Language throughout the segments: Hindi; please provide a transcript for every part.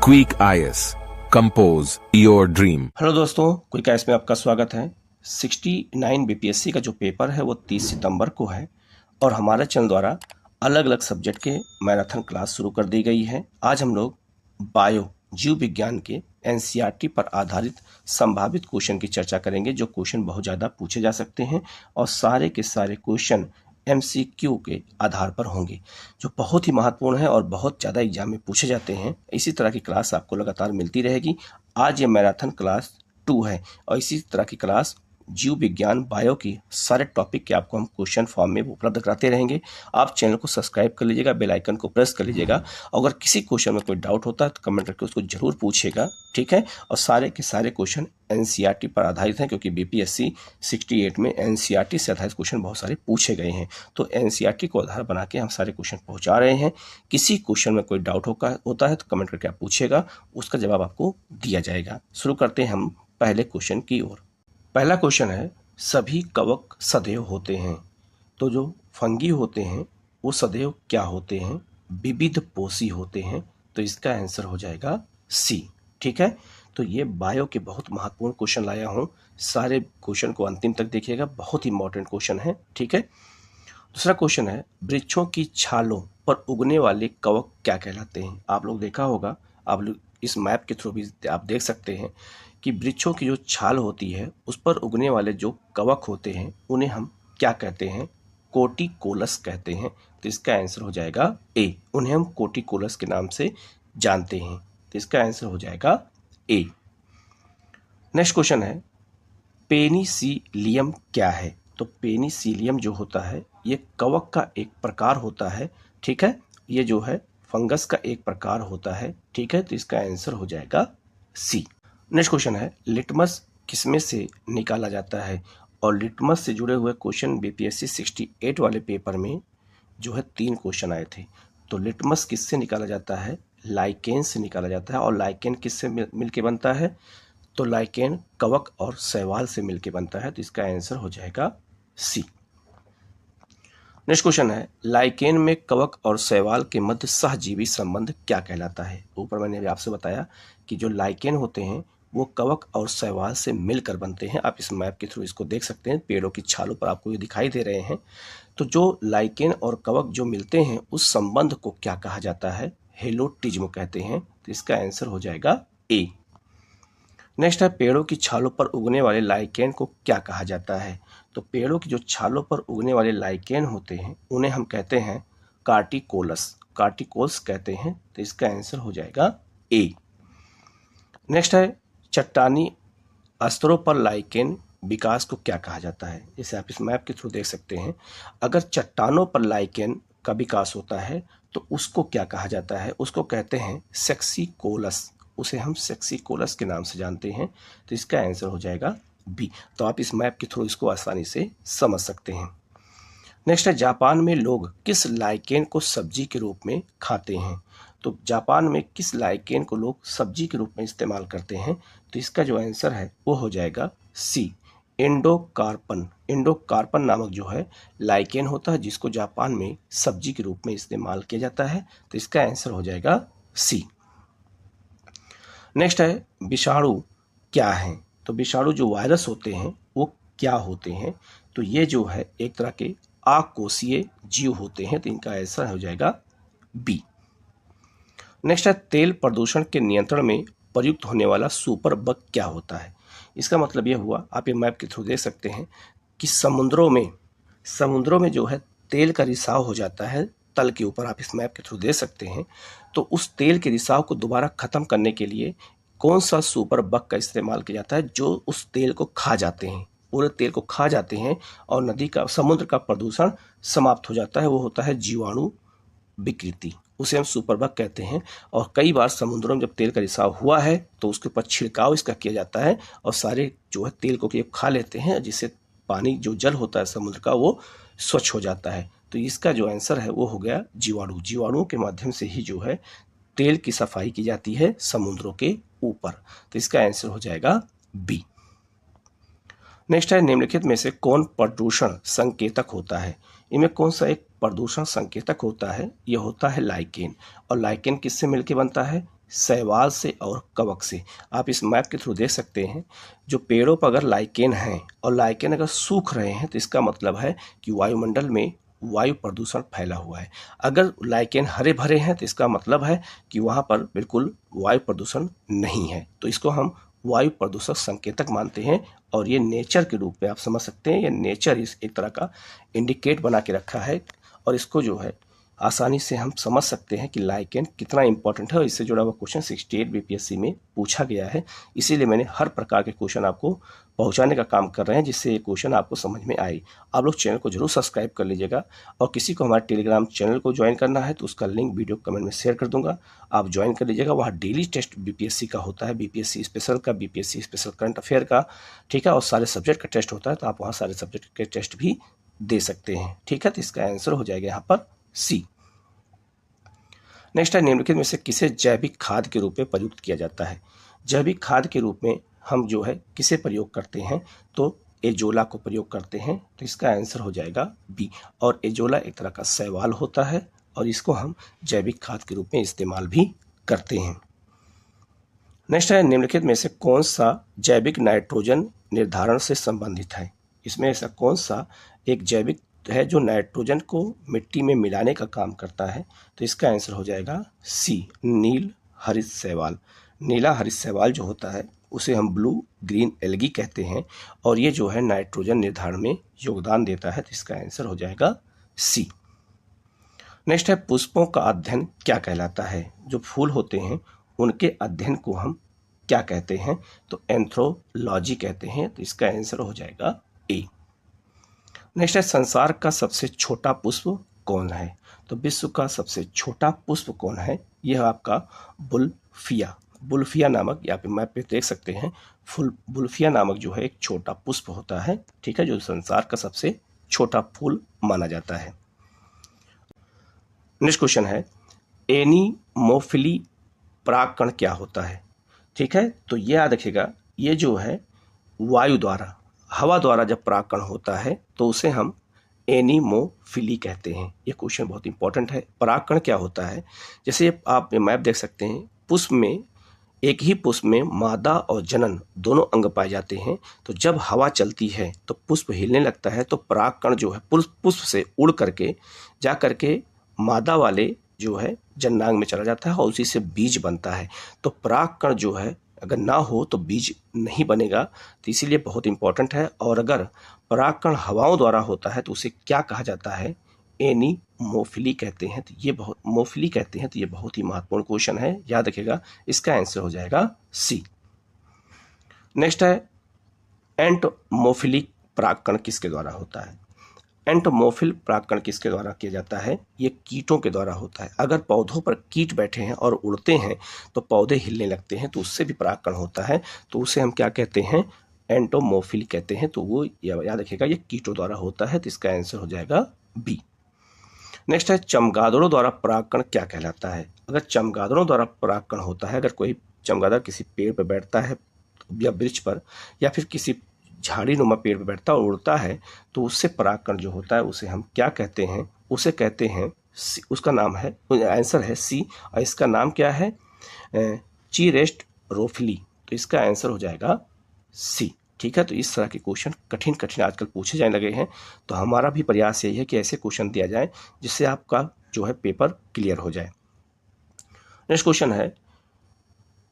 Quick IAS compose your dream. Hello दोस्तों, क्विक आईएएस में आपका स्वागत है। 69 बीपीएससी का जो पेपर है वो 30 सितंबर को है और हमारे चैनल द्वारा अलग अलग सब्जेक्ट के मैराथन क्लास शुरू कर दी गई है। आज हम लोग बायो जीव विज्ञान के एनसीईआरटी पर आधारित संभावित क्वेश्चन की चर्चा करेंगे, जो क्वेश्चन बहुत ज़्यादा पूछे जा सकते हैं और सारे के सारे क्वेश्चन एमसीक्यू के आधार पर होंगे, जो बहुत ही महत्वपूर्ण है और बहुत ज़्यादा एग्जाम में पूछे जाते हैं। इसी तरह की क्लास आपको लगातार मिलती रहेगी। आज ये मैराथन क्लास 2 है और इसी तरह की क्लास जीव विज्ञान बायो की सारे टॉपिक के आपको हम क्वेश्चन फॉर्म में उपलब्ध कराते रहेंगे। आप चैनल को सब्सक्राइब कर लीजिएगा, बेल आइकन को प्रेस कर लीजिएगा। अगर किसी क्वेश्चन में कोई डाउट होता है तो कमेंट करके उसको जरूर पूछिएगा, ठीक है। और सारे के सारे क्वेश्चन एनसीईआरटी पर आधारित हैं, क्योंकि बीपीएससी 68 में एनसीईआरटी से आधारित क्वेश्चन बहुत सारे पूछे गए हैं। तो एनसीईआरटी को आधार बना के हम सारे क्वेश्चन पहुंचा रहे हैं। किसी क्वेश्चन में कोई डाउट होता है तो कमेंट करके आप पूछिएगा, उसका जवाब आपको दिया जाएगा। शुरू करते हैं हम पहले क्वेश्चन की ओर। पहला क्वेश्चन है, सभी कवक सदैव होते हैं, तो जो फंगी होते हैं वो सदैव क्या होते हैं? विविध पोषी होते हैं। तो इसका आंसर हो जाएगा सी, ठीक है। तो ये बायो के बहुत महत्वपूर्ण क्वेश्चन लाया हूँ, सारे क्वेश्चन को अंतिम तक देखिएगा, बहुत इंपॉर्टेंट क्वेश्चन है, ठीक है। दूसरा क्वेश्चन है, वृक्षों की छालों पर उगने वाले कवक क्या कहलाते हैं? आप लोग देखा होगा, आप लोग इस मैप के थ्रू भी आप देख सकते हैं कि वृक्षों की जो छाल होती है उस पर उगने वाले जो कवक होते हैं उन्हें हम क्या कहते हैं? कोटिकोलस कहते हैं। तो इसका आंसर हो जाएगा ए, उन्हें हम कोटिकोलस के नाम से जानते हैं। तो इसका आंसर हो जाएगा ए। नेक्स्ट क्वेश्चन है, पेनिसिलियम क्या है? तो पेनिसिलियम जो होता है ये कवक का एक प्रकार होता है, ठीक है। ये जो है फंगस का एक प्रकार होता है, ठीक है। तो इसका आंसर हो जाएगा सी। नेक्स्ट क्वेश्चन है, लिटमस किसमें से निकाला जाता है? और लिटमस से जुड़े हुए क्वेश्चन बीपीएससी 68 वाले पेपर में जो है 3 क्वेश्चन आए थे। तो लिटमस किससे निकाला जाता है? लाइकेन से निकाला जाता है। और लाइकेन किससे मिलके बनता है? तो लाइकेन कवक और शैवाल से मिलके बनता है। तो इसका आंसर हो जाएगा सी। नेक्स्ट क्वेश्चन है, लाइकेन में कवक और शैवाल के मध्य सहजीवी संबंध क्या कहलाता है? ऊपर मैंने भी आपसे बताया कि जो लाइकेन होते हैं वो कवक और शैवाल से मिलकर बनते हैं। आप इस मैप के थ्रू इसको देख सकते हैं, पेड़ों की छालों पर आपको ये दिखाई दे रहे हैं। तो जो लाइकेन और कवक जो मिलते हैं उस संबंध को क्या कहा जाता है? हेलोटिज्म कहते हैं। तो इसका आंसर हो जाएगा ए। नेक्स्ट है, पेड़ों की छालों पर उगने वाले लाइकेन को क्या कहा जाता है? तो पेड़ों की जो छालों पर उगने वाले लाइकेन होते हैं उन्हें हम कहते हैं कार्टिकोलस, कार्टिकोल्स कहते हैं। तो इसका आंसर हो जाएगा ए। नेक्स्ट है, चट्टानी स्तरों पर लाइकेन विकास को क्या कहा जाता है? जैसे आप इस मैप के थ्रू देख सकते हैं, अगर चट्टानों पर लाइकेन का विकास होता है तो उसको क्या कहा जाता है? उसको कहते हैं सेक्सिकोलस, उसे हम सेक्सिकोलस के नाम से जानते हैं। तो इसका आंसर हो जाएगा बी। तो आप इस मैप के थ्रू इसको आसानी से समझ सकते हैं। नेक्स्ट है, जापान में लोग किस लाइकेन को सब्जी के रूप में खाते हैं? तो जापान में किस लाइकेन को लोग सब्जी के रूप में इस्तेमाल करते हैं? तो इसका जो आंसर है वो हो जाएगा सी, एंडोकार्पन। एंडोकार्पन नामक जो है लाइकेन होता है जिसको जापान में सब्जी के रूप में इस्तेमाल किया जाता है। तो इसका आंसर हो जाएगा सी। नेक्स्ट है, विषाणु क्या है? तो विषाणु जो वायरस होते हैं वो क्या होते हैं? तो ये जो है एक तरह के अकोषीय जीव होते हैं। तो इनका आंसर हो जाएगा बी। नेक्स्ट है, तेल प्रदूषण के नियंत्रण में प्रयुक्त होने वाला सुपर बग क्या होता है? इसका मतलब यह हुआ, आप ये मैप के थ्रू देख सकते हैं कि समुद्रों में जो है तेल का रिसाव हो जाता है तल के ऊपर। आप इस मैप के थ्रू देख सकते हैं। तो उस तेल के रिसाव को दोबारा खत्म करने के लिए कौन सा सुपर बग का इस्तेमाल किया जाता है? जो उस तेल को खा जाते हैं, पूरे तेल को खा जाते हैं और समुद्र का प्रदूषण समाप्त हो जाता है। वो होता है जीवाणु विकृति, उसे हम सुपर बग कहते हैं। और कई बार समुद्रों में जब तेल का रिसाव हुआ है तो उसके ऊपर छिड़काव इसका किया जाता है और सारे जो है तेल को खा लेते हैं, जिससे पानी जो जल होता है समुद्र का वो स्वच्छ हो जाता है। तो इसका जो आंसर है वो हो गया जीवाणु। जीवाणुओं के माध्यम से ही जो है तेल की सफाई की जाती है समुद्रों के ऊपर। तो इसका आंसर हो जाएगा बी। नेक्स्ट है, निम्नलिखित में से कौन प्रदूषण संकेतक होता है? इनमें कौन सा एक प्रदूषण संकेतक होता है? यह होता है लाइकेन। और लाइकेन किससे मिलकर बनता है? शैवाल से और कवक से। आप इस मैप के थ्रू देख सकते हैं, जो पेड़ों पर अगर लाइकेन हैं और लाइकेन अगर सूख रहे हैं तो इसका मतलब है कि वायुमंडल में वायु प्रदूषण फैला हुआ है। अगर लाइकेन हरे भरे हैं तो इसका मतलब है कि वहाँ पर बिल्कुल वायु प्रदूषण नहीं है। तो इसको हम वायु प्रदूषक संकेतक मानते हैं और ये नेचर के रूप में आप समझ सकते हैं। ये नेचर इस एक तरह का इंडिकेट बना के रखा है और इसको जो है आसानी से हम समझ सकते हैं कि लाइकेन कितना इंपॉर्टेंट है और इससे जुड़ा हुआ क्वेश्चन 68 बीपीएससी में पूछा गया है। इसीलिए मैंने हर प्रकार के क्वेश्चन आपको पहुंचाने का काम कर रहे हैं, जिससे ये क्वेश्चन आपको समझ में आए। आप लोग चैनल को जरूर सब्सक्राइब कर लीजिएगा और किसी को हमारे टेलीग्राम चैनल को ज्वाइन करना है तो उसका लिंक वीडियो कमेंट में शेयर कर दूंगा, आप ज्वाइन कर लीजिएगा। वहाँ डेली टेस्ट बीपीएससी का होता है, बीपीएससी स्पेशल का, बीपीएससी स्पेशल करंट अफेयर का, ठीक है, और सारे सब्जेक्ट का टेस्ट होता है, तो आप वहाँ सारे सब्जेक्ट के टेस्ट भी दे सकते हैं, ठीक है। तो इसका आंसर हो जाएगा यहाँ पर सी। नेक्स्ट है, निम्नलिखित में से किसे जैविक खाद के रूप में प्रयुक्त किया जाता है। जैविक खाद के रूप में हम जो है किसे प्रयोग करते हैं, तो एजोला को प्रयोग करते हैं, तो इसका आंसर हो जाएगा बी। और एजोला एक तरह का शैवाल होता है और इसको हम जैविक खाद के रूप में इस्तेमाल भी करते हैं। नेक्स्ट है, निम्नलिखित में से कौन सा जैविक नाइट्रोजन निर्धारण से संबंधित है। इसमें ऐसा कौन सा एक जैविक है जो नाइट्रोजन को मिट्टी में मिलाने का काम करता है, तो इसका आंसर हो जाएगा सी, नील हरित शैवाल। नीला हरित शैवाल जो होता है उसे हम ब्लू ग्रीन एल्गी कहते हैं और ये जो है नाइट्रोजन निर्धारण में योगदान देता है, तो इसका आंसर हो जाएगा सी। नेक्स्ट है, पुष्पों का अध्ययन क्या कहलाता है। जो फूल होते हैं उनके अध्ययन को हम क्या कहते हैं, तो एंथ्रोलॉजी कहते हैं, तो इसका आंसर हो जाएगा ए। नेक्स्ट है, संसार का सबसे छोटा पुष्प कौन है। तो विश्व का सबसे छोटा पुष्प कौन है, यह आपका बुल्फिया, बुल्फिया नामक, यहाँ पे मैप पे देख सकते हैं, बुल्फिया नामक जो है एक छोटा पुष्प होता है, ठीक है, जो संसार का सबसे छोटा फूल माना जाता है। नेक्स्ट क्वेश्चन है, एनीमोफिली परागकण क्या होता है, ठीक है। तो ये याद रखिएगा, ये जो है वायु द्वारा, हवा द्वारा जब परागकण होता है तो उसे हम एनीमोफिली कहते हैं। ये क्वेश्चन बहुत इंपॉर्टेंट है। परागकण क्या होता है, जैसे आप मैप देख सकते हैं, पुष्प में, एक ही पुष्प में मादा और जनन दोनों अंग पाए जाते हैं। तो जब हवा चलती है तो पुष्प हिलने लगता है, तो परागकण जो है पुष्प से उड़ करके जा करके मादा वाले जो है जननांग में चला जाता है और उसी से बीज बनता है। तो परागकण जो है अगर ना हो तो बीज नहीं बनेगा, तो इसीलिए बहुत इंपॉर्टेंट है। और अगर परागकण हवाओं द्वारा होता है तो उसे क्या कहा जाता है, एनीमोफिली कहते हैं। तो ये बहुत मोफिली कहते हैं, तो ये बहुत ही महत्वपूर्ण क्वेश्चन है, याद रखिएगा। इसका आंसर हो जाएगा सी। नेक्स्ट है, एंटोमोफिली परागकण किसके द्वारा होता है। एंटोमोफिल परागकण किसके द्वारा किया जाता है, ये कीटों के द्वारा होता है। अगर पौधों पर कीट बैठे हैं और उड़ते हैं तो पौधे हिलने लगते हैं, तो उससे भी परागकण होता है, तो उसे हम क्या कहते हैं, एंटोमोफिल कहते हैं। तो वो याद रखिएगा, ये कीटों द्वारा होता है, तो इसका आंसर हो जाएगा बी। नेक्स्ट है, चमगादड़ों द्वारा परागकण क्या कहलाता है। अगर चमगादड़ों द्वारा परागकण होता है, अगर कोई चमगादड़ किसी पेड़ पर बैठता है या वृक्ष पर या फिर किसी झाड़ी नुमा पेड़ पर बैठता और उड़ता है, तो उससे परागकण जो होता है उसे हम क्या कहते हैं, उसे कहते हैं, उसका नाम है, आंसर है सी। और इसका नाम क्या है, चिरेस्टरोफिली, तो इसका आंसर हो जाएगा सी, ठीक है। तो इस तरह के क्वेश्चन कठिन कठिन आजकल पूछे जाने लगे हैं, तो हमारा भी प्रयास यही है कि ऐसे क्वेश्चन दिया जाए जिससे आपका जो है पेपर क्लियर हो जाए। नेक्स्ट क्वेश्चन है,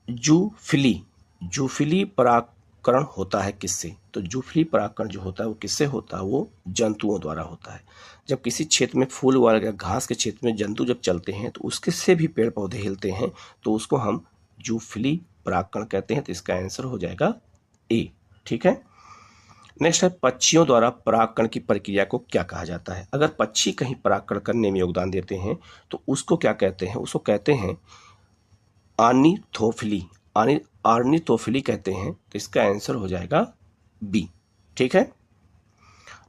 जूफिली परागकण होता है किससे। तो जूफिली परागकण जो होता है वो किससे होता है, वो जंतुओं द्वारा होता है। जब किसी क्षेत्र में फूल वाला घास के क्षेत्र में जंतु जब चलते हैं तो उसके से भी पेड़ पौधे हिलते हैं, तो उसको हम जूफिली परागकण कहते हैं, तो इसका आंसर हो जाएगा ए, ठीक है। नेक्स्ट है, पक्षियों द्वारा परागकण की प्रक्रिया को क्या कहा जाता है। अगर पक्षी कहीं परागकण करने में योगदान देते हैं तो उसको क्या कहते हैं, उसको कहते हैं आर्निथोफिली, आर्निथोफिली कहते हैं, तो इसका आंसर हो जाएगा बी, ठीक है।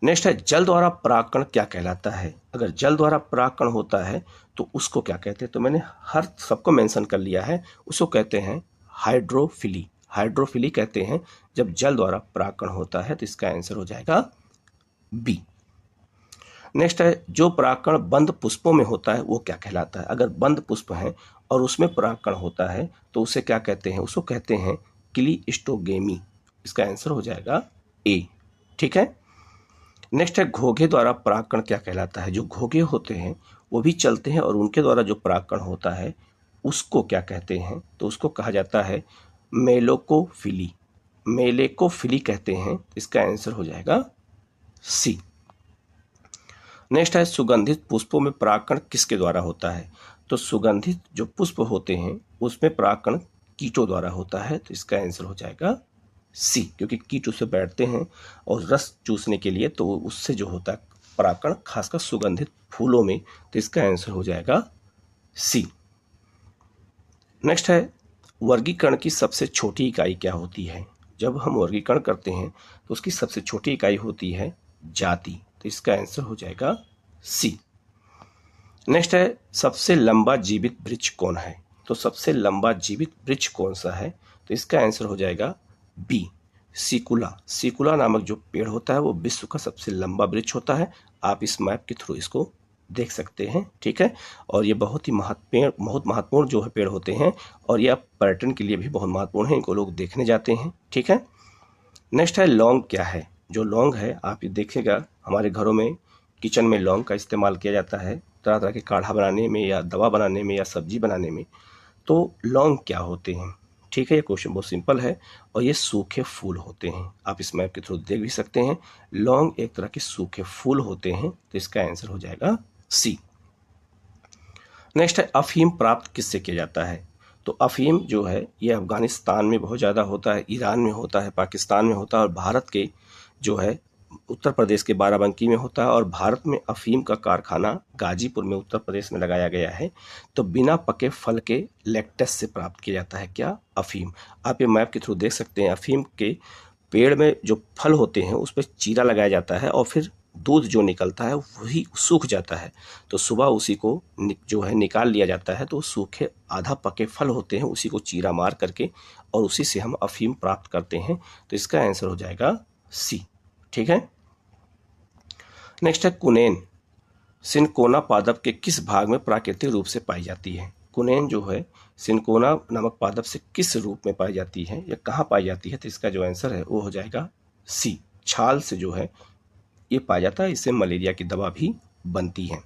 नेक्स्ट है, जल द्वारा परागकण क्या कहलाता है। अगर जल द्वारा परागकण होता है तो उसको क्या कहते हैं, तो मैंने हर सबको मेंशन कर लिया है, उसको कहते हैं हाइड्रोफिली, हाइड्रोफिली कहते हैं जब जल द्वारा परागकण होता है, तो इसका आंसर हो जाएगा बी। नेक्स्ट है, जो परागकण बंद पुष्पों में होता है वो क्या कहलाता है। अगर बंद पुष्प हैं और उसमें परागकण होता है तो उसे क्या कहते हैं? उसको कहते हैं क्लीस्टोगेमी। इसका आंसर हो जाएगा ए। ठीक है। नेक्स्ट है घोंघे द्वारा परागकण क्या कहलाता है? जो घोंघे होते हैं वो भी चलते हैं और उनके द्वारा जो परागकण होता है उसको क्या कहते हैं? तो उसको कहा जाता है मेलोकोफिली। मेलेकोफिली कहते हैं। इसका आंसर हो जाएगा सी। नेक्स्ट है सुगंधित पुष्पों में परागकण किसके द्वारा होता है? तो सुगंधित जो पुष्प होते हैं उसमें परागकण कीटों द्वारा होता है। तो इसका आंसर हो जाएगा सी, क्योंकि कीट उससे बैठते हैं और रस चूसने के लिए, तो उससे जो होता है परागकण खासकर सुगंधित फूलों में। तो इसका आंसर हो जाएगा सी। नेक्स्ट है वर्गीकरण की सबसे छोटी इकाई क्या होती है? जब हम वर्गीकरण करते हैं तो उसकी सबसे छोटी इकाई होती है जाति। तो इसका आंसर हो जाएगा सी। नेक्स्ट है सबसे लंबा जीवित वृक्ष कौन है? तो सबसे लंबा जीवित वृक्ष कौन सा है? तो इसका आंसर हो जाएगा बी, सिकुला। सिकुला नामक जो पेड़ होता है वो विश्व का सबसे लंबा वृक्ष होता है। आप इस मैप के थ्रू इसको देख सकते हैं। ठीक है। और ये बहुत ही बहुत महत्वपूर्ण जो है पेड़ होते हैं और यह पर्यटन के लिए भी बहुत महत्वपूर्ण है। इनको लोग देखने जाते हैं। ठीक है। नेक्स्ट है लौंग क्या है? जो लौंग है आप ये देखिएगा, हमारे घरों में किचन में लौंग का इस्तेमाल किया जाता है तरह तरह के काढ़ा बनाने में या दवा बनाने में या सब्जी बनाने में। तो लौंग क्या होते हैं? ठीक है। ये क्वेश्चन बहुत सिंपल है और ये सूखे फूल होते हैं। आप इस मैप के थ्रू देख भी सकते हैं। लौंग एक तरह के सूखे फूल होते हैं। तो इसका आंसर हो जाएगा सी। नेक्स्ट है अफीम प्राप्त किससे किया जाता है? तो अफीम जो है ये अफगानिस्तान में बहुत ज़्यादा होता है, ईरान में होता है, पाकिस्तान में होता है और भारत के जो है उत्तर प्रदेश के बाराबंकी में होता है। और भारत में अफीम का कारखाना गाजीपुर में उत्तर प्रदेश में लगाया गया है। तो बिना पके फल के लेक्टस से प्राप्त किया जाता है क्या? अफीम। आप ये मैप के थ्रू देख सकते हैं। अफीम के पेड़ में जो फल होते हैं उस पर चीरा लगाया जाता है और फिर दूध जो निकलता है वही सूख जाता है। तो सुबह उसी को जो है निकाल लिया जाता है। तो सूखे आधा पके फल होते हैं उसी को चीरा मार करके और उसी से हम अफीम प्राप्त करते हैं। तो इसका आंसर हो जाएगा सी। ठीक है। नेक्स्ट है कुनेन सिनकोना पादप के किस भाग में प्राकृतिक रूप से पाई जाती है? कुनेन जो है सिनकोना नामक पादप से किस रूप में पाई जाती है या कहाँ पाई जाती है? तो इसका जो आंसर है वो हो जाएगा सी, छाल से जो है ये पाया जाता है। इससे मलेरिया की दवा भी बनती है।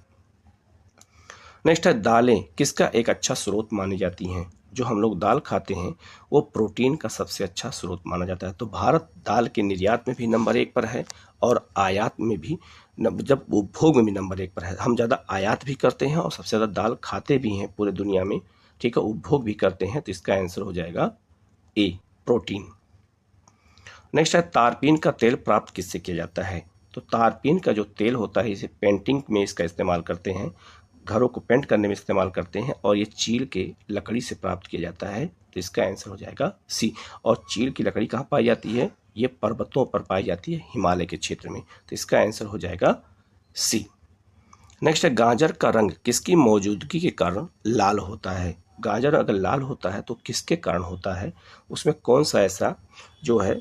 नेक्स्ट है दालें किसका एक अच्छा स्रोत मानी जाती हैं? जो हम लोग दाल खाते हैं वो प्रोटीन का सबसे अच्छा स्रोत माना जाता है। तो भारत दाल के निर्यात में भी नंबर 1 पर है और आयात में भी, जब उपभोग में भी नंबर 1 पर है। हम ज़्यादा आयात भी करते हैं और सबसे ज़्यादा दाल खाते भी हैं पूरे दुनिया में। ठीक है। उपभोग भी करते हैं। तो इसका आंसर हो जाएगा ए, प्रोटीन। नेक्स्ट है तारपीन का तेल प्राप्त किससे किया जाता है? तो तारपीन का जो तेल होता है इसे पेंटिंग में इसका इस्तेमाल करते हैं, घरों को पेंट करने में इस्तेमाल करते हैं और ये चील के लकड़ी से प्राप्त किया जाता है। तो इसका आंसर हो जाएगा सी। और चील की लकड़ी कहाँ पाई जाती है? ये पर्वतों पर पाई जाती है, हिमालय के क्षेत्र में। तो इसका आंसर हो जाएगा सी। नेक्स्ट है गाजर का रंग किसकी मौजूदगी के कारण लाल होता है? गाजर अगर लाल होता है तो किसके कारण होता है? उसमें कौन सा ऐसा जो है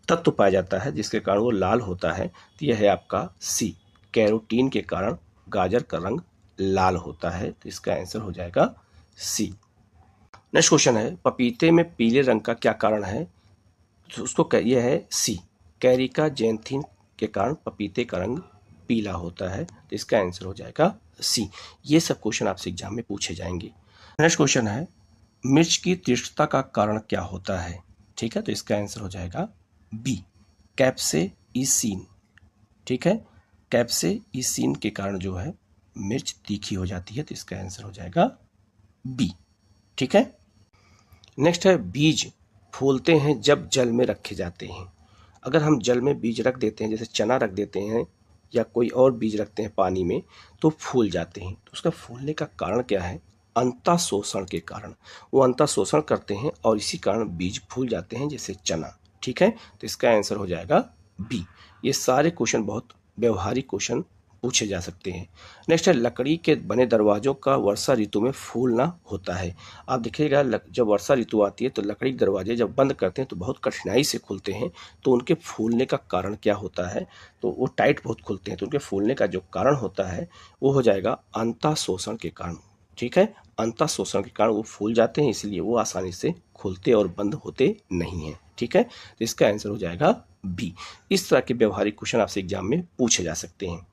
तत्व पाया जाता है जिसके कारण वो लाल होता है? तो यह है आपका सी, कैरोटीन के कारण गाजर का रंग लाल होता है। तो इसका आंसर हो जाएगा सी। नेक्स्ट क्वेश्चन है पपीते में पीले रंग का क्या कारण है? तो उसको यह है सी, कैरिका जैंथिन के कारण पपीते का रंग पीला होता है। तो इसका आंसर हो जाएगा सी। ये सब क्वेश्चन आपसे एग्जाम में पूछे जाएंगे। नेक्स्ट क्वेश्चन है मिर्च की तीव्रता का कारण क्या होता है? ठीक है। तो इसका आंसर हो जाएगा बी, कैप्सेइसिन। ठीक है। कैप्सेइसिन के कारण जो है मिर्च तीखी हो जाती है। तो इसका आंसर हो जाएगा बी। ठीक है। नेक्स्ट है बीज फूलते हैं जब जल में रखे जाते हैं। अगर हम जल में बीज रख देते हैं, जैसे चना रख देते हैं या कोई और बीज रखते हैं पानी में, तो फूल जाते हैं। तो उसका फूलने का कारण क्या है? अंतःशोषण के कारण। वो अंतःशोषण करते हैं और इसी कारण बीज फूल जाते हैं, जैसे चना। ठीक है। तो इसका आंसर हो जाएगा बी। ये सारे क्वेश्चन बहुत व्यवहारिक क्वेश्चन पूछे जा सकते हैं। नेक्स्ट है लकड़ी के बने दरवाजों का वर्षा ऋतु में फूलना होता है। आप देखिएगा जब वर्षा ऋतु आती है तो लकड़ी के दरवाजे जब बंद करते हैं तो बहुत कठिनाई से खुलते हैं। तो उनके फूलने का कारण क्या होता है? तो वो टाइट बहुत खुलते हैं। तो उनके फूलने का जो कारण होता है वो हो जाएगा अंतःशोषण के कारण। ठीक है। अंतः शोषण के कारण वो फूल जाते हैं, इसलिए वो आसानी से खुलते और बंद होते नहीं हैं। ठीक है, तो इसका आंसर हो जाएगा बी। इस तरह के व्यवहारिक क्वेश्चन आपसे एग्जाम में पूछे जा सकते हैं।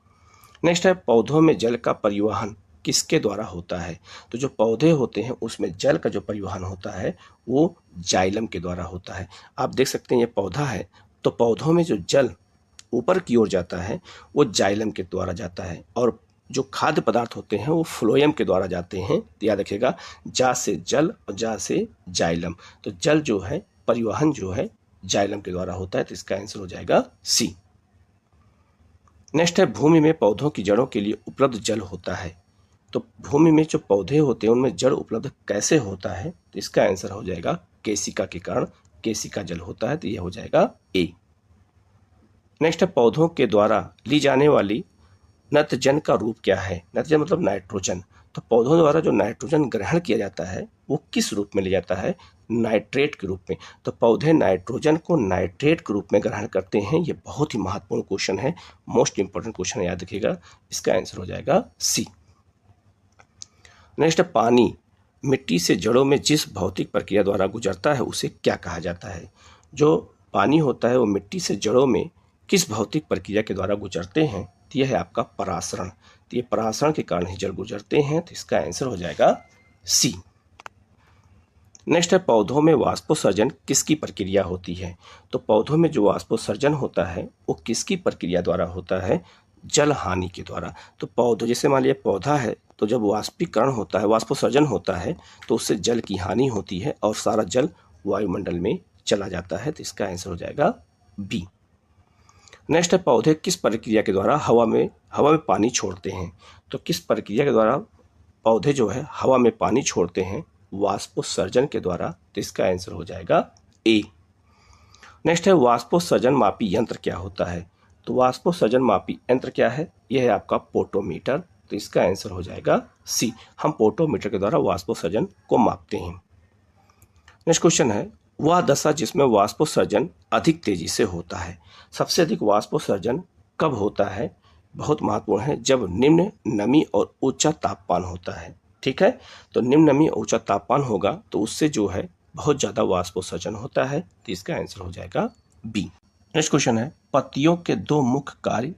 नेक्स्ट है, पौधों में जल का परिवहन किसके द्वारा होता है? तो जो पौधे होते हैं उसमें जल का जो परिवहन होता है वो जाइलम के द्वारा होता है। आप देख सकते हैं ये पौधा है, तो पौधों में जो जल ऊपर की ओर जाता है वो जाइलम के द्वारा जाता है, और जो खाद्य पदार्थ होते हैं वो फ्लोएम के द्वारा जाते हैं। तो याद रखिएगा, जा से जल और जा से जाइलम, तो जल जो है परिवहन जो है जाइलम के द्वारा होता है, तो इसका आंसर हो जाएगा सी। नेक्स्ट है, भूमि में पौधों की जड़ों के लिए उपलब्ध जल होता है। तो भूमि में जो पौधे होते हैं उनमें जल उपलब्ध कैसे होता है? तो इसका आंसर हो जाएगा केशिका के कारण केशिका जल होता है, तो यह हो जाएगा ए। नेक्स्ट है, पौधों के द्वारा ली जाने वाली नत्रजन का रूप क्या है? नत्रजन मतलब नाइट्रोजन। तो पौधों द्वारा जो नाइट्रोजन ग्रहण किया जाता है वो किस रूप में लिया जाता है? नाइट्रेट के रूप में। तो पौधे नाइट्रोजन को नाइट्रेट के रूप में ग्रहण करते हैं। ये बहुत ही महत्वपूर्ण क्वेश्चन है, मोस्ट इंपॉर्टेंट क्वेश्चन है, याद रखिएगा। इसका आंसर हो जाएगा सी। नेक्स्ट, पानी मिट्टी से जड़ों में जिस भौतिक प्रक्रिया द्वारा गुजरता है उसे क्या कहा जाता है? जो पानी होता है वो मिट्टी से जड़ों में किस भौतिक प्रक्रिया के द्वारा गुजरते हैं? तो यह है आपका परासरण। तो ये परासरण के कारण ही जल गुजरते हैं, तो इसका आंसर हो जाएगा सी। नेक्स्ट है, पौधों में वाष्पोत्सर्जन किसकी प्रक्रिया होती है? तो पौधों में जो वाष्पोत्सर्जन होता है वो किसकी प्रक्रिया द्वारा होता है? जल हानि के द्वारा। तो पौधों, जैसे मान लिया पौधा है, तो जब वाष्पीकरण होता है, वाष्पोत्सर्जन होता है, तो उससे जल की हानि होती है और सारा जल वायुमंडल में चला जाता है, तो इसका आंसर हो जाएगा बी। नेक्स्ट है, पौधे किस प्रक्रिया के द्वारा हवा में पानी छोड़ते हैं? तो किस प्रक्रिया के द्वारा पौधे जो है हवा में पानी छोड़ते हैं? वाष्पोत्सर्जन के द्वारा, तो इसका आंसर हो जाएगा ए। नेक्स्ट है, वाष्पोत्सर्जन मापी यंत्र क्या होता है? तो वाष्पोत्सर्जन मापी यंत्र क्या है? यह है आपका पोटोमीटर, तो इसका आंसर हो जाएगा सी। हम पोटोमीटर के द्वारा वाष्पोत्सर्जन को मापते हैं। नेक्स्ट क्वेश्चन है, वह दशा जिसमें वाष्पोत्सर्जन अधिक तेजी से होता है। सबसे अधिक वाष्पोत्सर्जन कब होता है? बहुत महत्वपूर्ण है, जब निम्न नमी और ऊंचा तापमान होता है। ठीक है, तो निम्न नमी और ऊंचा तापमान होगा तो उससे जो है बहुत ज़्यादा वाष्पोत्सर्जन होता है, तो इसका आंसर हो जाएगा बी। नेक्स्ट क्वेश्चन है, पत्तियों के दो मुख्य कार्य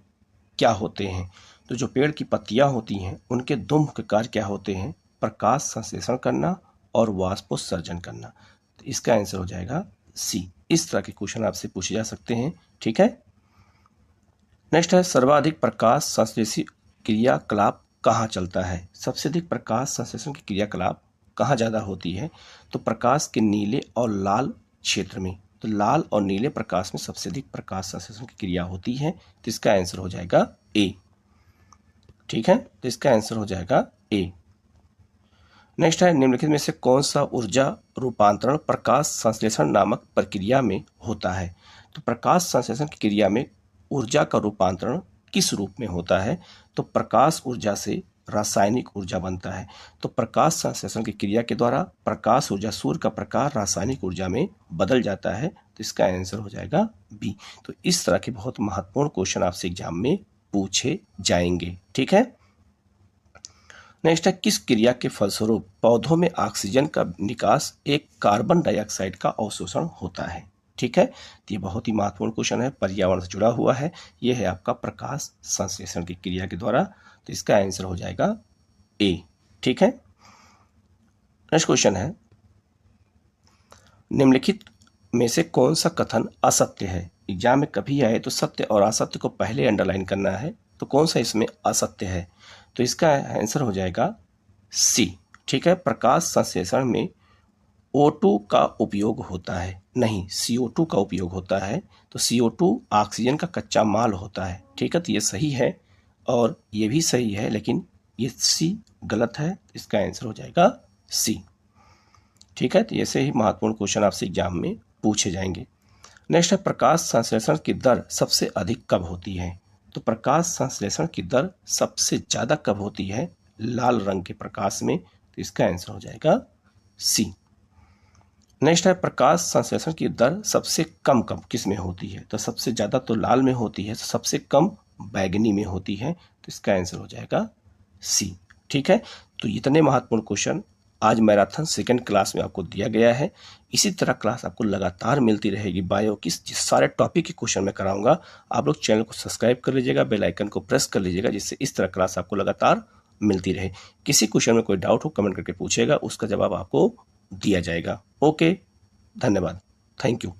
क्या होते हैं? तो जो पेड़ की पत्तियां होती हैं उनके दो मुख्य कार्य क्या होते हैं? प्रकाश संश्लेषण करना और वाष्पोत्सर्जन करना, तो इसका आंसर हो जाएगा सी। इस तरह के क्वेश्चन आपसे पूछे जा सकते हैं। ठीक है। नेक्स्ट है, सर्वाधिक प्रकाश संश्लेषी क्रियाकलाप कहाँ चलता है? सबसे अधिक प्रकाश संश्लेषण की क्रियाकलाप कहाँ ज़्यादा होती है? तो प्रकाश के नीले और लाल क्षेत्र में। तो लाल और नीले प्रकाश में सबसे अधिक प्रकाश संश्लेषण की क्रिया होती है, तो इसका आंसर हो जाएगा ए। ठीक है, तो इसका आंसर हो जाएगा ए। नेक्स्ट है, निम्नलिखित में से कौन सा ऊर्जा रूपांतरण प्रकाश संश्लेषण नामक प्रक्रिया में होता है? तो प्रकाश संश्लेषण की क्रिया में ऊर्जा का रूपांतरण किस रूप में होता है? तो प्रकाश ऊर्जा से रासायनिक ऊर्जा बनता है। तो प्रकाश संश्लेषण की क्रिया के द्वारा प्रकाश ऊर्जा, सूर्य का प्रकाश रासायनिक ऊर्जा में बदल जाता है, तो इसका आंसर हो जाएगा बी। तो इस तरह के बहुत महत्वपूर्ण क्वेश्चन आपसे एग्जाम में पूछे जाएंगे। ठीक है। नेक्स्ट है, किस क्रिया के फलस्वरूप पौधों में ऑक्सीजन का निकास एक कार्बन डाइऑक्साइड का अवशोषण होता है? ठीक है, तो ये बहुत ही महत्वपूर्ण क्वेश्चन है, पर्यावरण से जुड़ा हुआ है। ये है आपका प्रकाश संश्लेषण की क्रिया के द्वारा, तो इसका आंसर हो जाएगा ए। ठीक है। नेक्स्ट क्वेश्चन है, निम्नलिखित में से कौन सा कथन असत्य है? एग्जाम में कभी आए तो सत्य और असत्य को पहले अंडरलाइन करना है, तो कौन सा इसमें असत्य है? तो इसका आंसर हो जाएगा सी। ठीक है, प्रकाश संश्लेषण में O2 का उपयोग होता है, नहीं CO2 का उपयोग होता है। तो CO2 ऑक्सीजन का कच्चा माल होता है। ठीक है, तो ये सही है और ये भी सही है, लेकिन ये सी गलत है, इसका आंसर हो जाएगा सी। ठीक है, तो ऐसे ही महत्वपूर्ण क्वेश्चन आपसे एग्जाम में पूछे जाएंगे। नेक्स्ट है, प्रकाश संश्लेषण की दर सबसे अधिक कब होती है? तो प्रकाश संश्लेषण की दर सबसे ज़्यादा कब होती है? लाल रंग के प्रकाश में, तो इसका आंसर हो जाएगा सी। नेक्स्ट है, प्रकाश संश्लेषण की दर सबसे कम कब किस में होती है? तो सबसे ज़्यादा तो लाल में होती है, तो सबसे कम बैगनी में होती है, तो इसका आंसर हो जाएगा सी। ठीक है, तो इतने महत्वपूर्ण क्वेश्चन आज मैराथन सेकंड क्लास में आपको दिया गया है। इसी तरह क्लास आपको लगातार मिलती रहेगी बायो की, जिस सारे टॉपिक के क्वेश्चन मैं कराऊंगा। आप लोग चैनल को सब्सक्राइब कर लीजिएगा, बेल आइकन को प्रेस कर लीजिएगा, जिससे इस तरह क्लास आपको लगातार मिलती रहे। किसी क्वेश्चन में कोई डाउट हो कमेंट करके पूछिएगा, उसका जवाब आपको दिया जाएगा। ओके, धन्यवाद, थैंक यू।